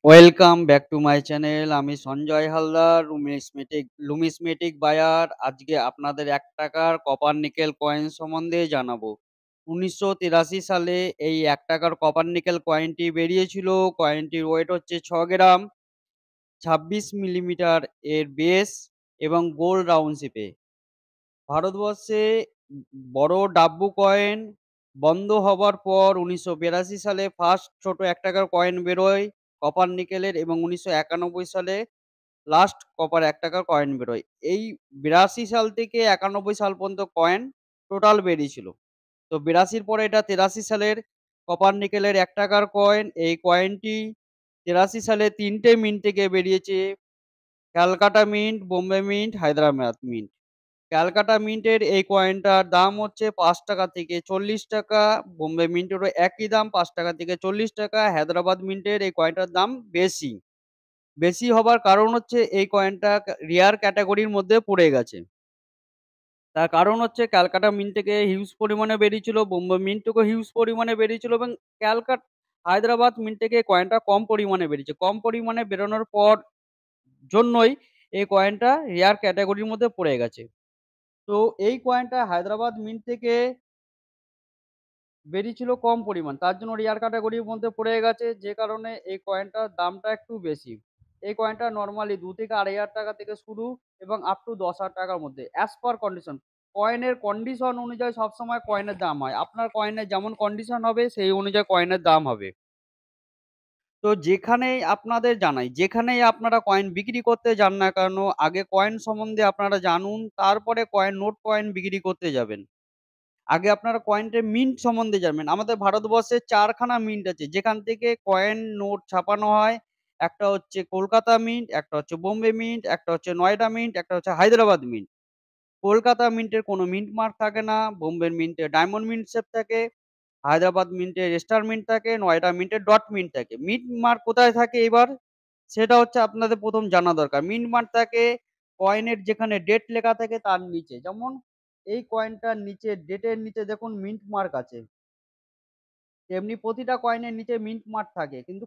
Welcome back to my channel. আমি Sanjay Haldar, লুমিসমেটিক buyer. আজকে আপনাদের ৳১ কপার নিকেল কয়েন সম্বন্ধে জানাবো। ১৯৮৩ সালে এই ৳১ কপার নিকেল কয়েনটি বেরিয়েছিল। কয়েনটির ওয়েট হচ্ছে ৬ গ্রাম, ২৬ মিলিমিটার এর বেস এবং গোল্ড রাউন্ড শেপে। ভারতবর্ষে বড় ডাব্বু কয়েন বন্ধ হবার পর ১৯৮২ সালে ফার্স্ট ছোট ৳১ কয়েন বেরোয় কপার নিকেলের, এবং ১৯৯১ সালে লাস্ট কপার ৳১ কয়েন বেরোয়। এই ৮২ সাল থেকে ৯১ সাল পর্যন্ত কয়েন টোটাল বেরিয়েছিল। তো ৮২ র পরে এটা ৮৩ সালের কপার নিকেলের ৳১ কয়েন। এই কয়েনটি ৮৩ সালে ৩ টে মিন্ট থেকে বেরিয়েছে: Calcutta mint, Bombay mint, Hyderabad mint. Calcutta মিন্টের এই কয়েনটার দাম হচ্ছে ৳৫ থেকে ৳৪০। বোম্বে মিন্টেরও একই দাম, ৳৫ থেকে ৳৪০। হায়দ্রাবাদ মিন্টের এই কয়েনটার দাম বেশি। বেশি হবার কারণ হচ্ছে এই কয়েনটা রেয়ার ক্যাটেগরির মধ্যে পড়ে গেছে। তার কারণ হচ্ছে ক্যালকাটা মিন্ট থেকে হিউজ পরিমাণে বেরিয়েছিল, বোম্বে মিন্ট থেকেও হিউজ পরিমাণে বেরিয়েছিল, এবং হায়দ্রাবাদ মিন্ট থেকে কয়েনটা কম পরিমাণে বেরিয়েছে। কম পরিমাণে বেরোনোর পর জন্যই এই কয়েনটা রেয়ার ক্যাটেগরির মধ্যে পড়ে গেছে। তো এই কয়েনটা হায়দ্রাবাদ মিন্ট থেকে বেরিয়েছিল কম পরিমাণ। তার জন্য রেয়ার ক্যাটেগরির মধ্যে পড়ে গেছে, যে কারণে এই কয়েনটার দামটা একটু বেশি। এই কয়েনটা নরমালি ৳২ থেকে ৳২,৫০০ থেকে শুরু, এবং আপ টু ৳১০,০০০ র মধ্যে। As per condition. কয়েনের কন্ডিশন অনুযায়ী সবসময় কয়েনের দাম হয়। আপনার কয়েনের যেমন কন্ডিশন হবে সেই অনুযায়ী কয়েনের দাম হবে। তো যেখানেই আপনাদের জানাই, যেখানেই আপনারা কয়েন বিক্রি করতে যান না কেন, আগে কয়েন সম্বন্ধে আপনারা জানুন, তারপরে নোট কয়েন বিক্রি করতে যাবেন। আগে আপনারা কয়েনটার মিন্ট সম্বন্ধে জানবেন। আমাদের ভারতবর্ষে ৪ খানা মিন্ট আছে, যেখান থেকে কয়েন, নোট ছাপানো হয়। একটা হচ্ছে কলকাতা মিন্ট, একটা হচ্ছে বোম্বে মিন্ট, একটা হচ্ছে নয়ডা মিন্ট, একটা হচ্ছে হায়দ্রাবাদ মিন্ট। কলকাতা মিন্টের কোনো মিন্ট মার্ক থাকে না, বোম্বের মিন্টে ডায়মন্ড মিন্ট শেপ থাকে, হায়দ্রাবাদ মিন্টের স্টার মিন্ট থাকে, নয়ডা মিন্টের ডট মিন্ট থাকে। মিন্ট মার্ক কোথায় থাকে এবার? সেটা হচ্ছে আপনাদের ১ম জানা দরকার। মিন্ট মার্ক থাকে কয়েনের যেখানে ডেট লেখা থাকে তার নিচে। যেমন এই কয়েনটার নিচে, ডেটের নিচে দেখুন মিন্ট মার্ক আছে। তেমনি প্রতিটা কয়েনের নিচে মিন্ট মার্ক থাকে। কিন্তু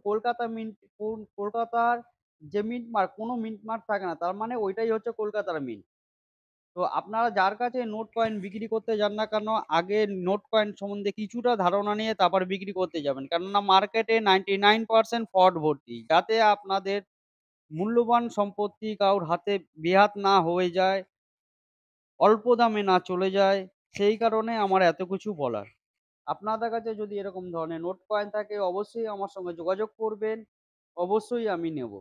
কলকাতার যে মিন্ট মার্ক, কোনো মিন্ট মার্ক থাকে না। তার মানে ওইটাই হচ্ছে কলকাতার মিন্ট। তো আপনারা যার কাছে নোট কয়েন বিক্রি করতে যান না কেন, আগে নোট কয়েন সম্বন্ধে কিছুটা ধারণা নিয়ে তারপর বিক্রি করতে যাবেন। কেননা মার্কেটে 99% ফ্রড ভর্তি। যাতে আপনাদের মূল্যবান সম্পত্তি কারোর হাতে বেহাত না হয়ে যায়, অল্প দামে না চলে যায়, সেই কারণে আমার এত কিছু বলার। আপনাদের কাছে যদি এরকম ধরনের নোট কয়েন থাকে, অবশ্যই আমার সঙ্গে যোগাযোগ করবেন। অবশ্যই আমি নেব।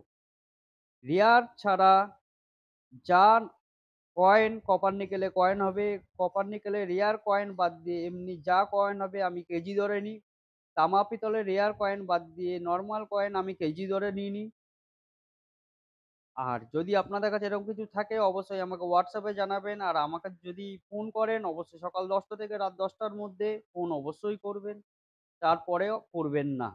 রেয়ার ছাড়া যা কয়েন কপার নিকেলে কয়েন হবে, কপার নিকেলে রেয়ার কয়েন বাদ দিয়ে এমনি যা কয়েন হবে আমি কেজি দরে নিই। তামা পিতলের রেয়ার কয়েন বাদ দিয়ে নরমাল কয়েন আমি কেজি দরে নিয়ে নিই। আর যদি আপনাদের কাছে এরকম কিছু থাকে, অবশ্যই আমাকে হোয়াটসঅ্যাপে জানাবেন। আর আমাকে যদি ফোন করেন, অবশ্যই সকাল ১০টা থেকে রাত ১০টার মধ্যে ফোন অবশ্যই করবেন। তারপরেও করবেন না।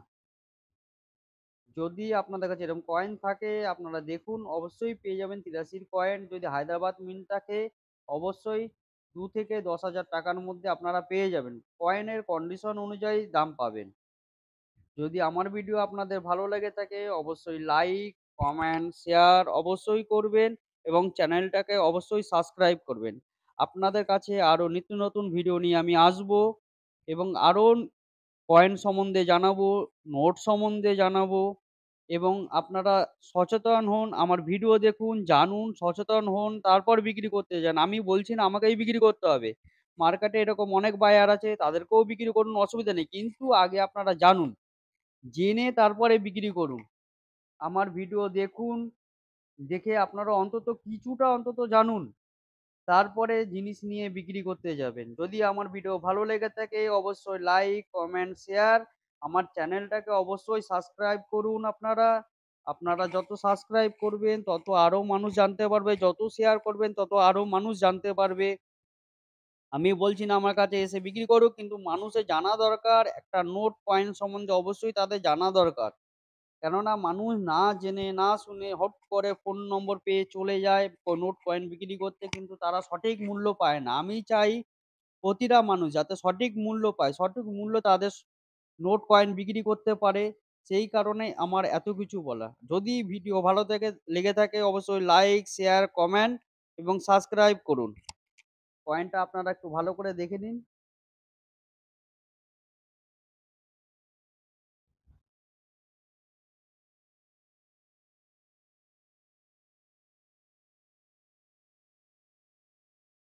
যদি আপনাদের কাছে এরকম কয়েন থাকে আপনারা দেখুন, অবশ্যই পেয়ে যাবেন ৮৩ কয়েন। যদি হায়দ্রাবাদ মিন্ট থাকে, অবশ্যই ৳২ থেকে ৳১০,০০০ র মধ্যে আপনারা পেয়ে যাবেন। কয়েনের কন্ডিশন অনুযায়ী দাম পাবেন। যদি আমার ভিডিও আপনাদের ভালো লেগে থাকে, অবশ্যই লাইক, কমেন্ট, শেয়ার অবশ্যই করবেন, এবং চ্যানেলটাকে অবশ্যই সাবস্ক্রাইব করবেন। আপনাদের কাছে আরো নিত্য নতুন ভিডিও নিয়ে আমি আসবো, এবং আরো কয়েন সম্বন্ধে জানাবো, নোট সম্বন্ধে জানাবো, এবং আপনারা সচেতন হন, আমার ভিডিও দেখুন, জানুন, সচেতন হন, তারপর বিক্রি করতে যান। আমি বলছি না আমাকেই বিক্রি করতে হবে। মার্কেটে এরকম অনেক বায়ার আছে, তাদেরকেও বিক্রি করুন, অসুবিধা নেই। কিন্তু আগে আপনারা জানুন। জেনে তারপরে বিক্রি করুন। আমার ভিডিও দেখুন, দেখে আপনারা অন্তত কিছুটা অন্তত জানুন। তারপরে জিনিস নিয়ে বিক্রি করতে যাবেন। যদি আমার ভিডিও ভালো লেগে থাকে, অবশ্যই লাইক, কমেন্ট, শেয়ার। আমার চ্যানেলটাকে অবশ্যই সাবস্ক্রাইব করুন আপনারা। আপনারা যত সাবস্ক্রাইব করবেন তত আরো মানুষ জানতে পারবে, যত শেয়ার করবেন তত আরো মানুষ জানতে পারবে। আমি বলছি না আমার কাছে এসে বিক্রি করুক, কিন্তু মানুষের জানা দরকার, একটা নোট কয়েন সম্বন্ধে অবশ্যই তাদের জানা দরকার। কেননা মানুষ না জেনে না শুনে হট করে ফোন নম্বর পেয়ে চলে যায় নোট কয়েন বিক্রি করতে, কিন্তু তারা সঠিক মূল্য পায় না। আমি চাই প্রতিটা মানুষ যাতে সঠিক মূল্য পায়, সঠিক মূল্য তাদের নোট কয়েন বিক্রি করতে পারে, সেই কারণেই আমার এত কিছু বলা। যদি ভিডিও ভালো লেগে থাকে অবশ্যই লাইক, শেয়ার, কমেন্ট এবং সাবস্ক্রাইব করুন। কয়েনটা আপনারা একটু ভালো করে দেখে নিন।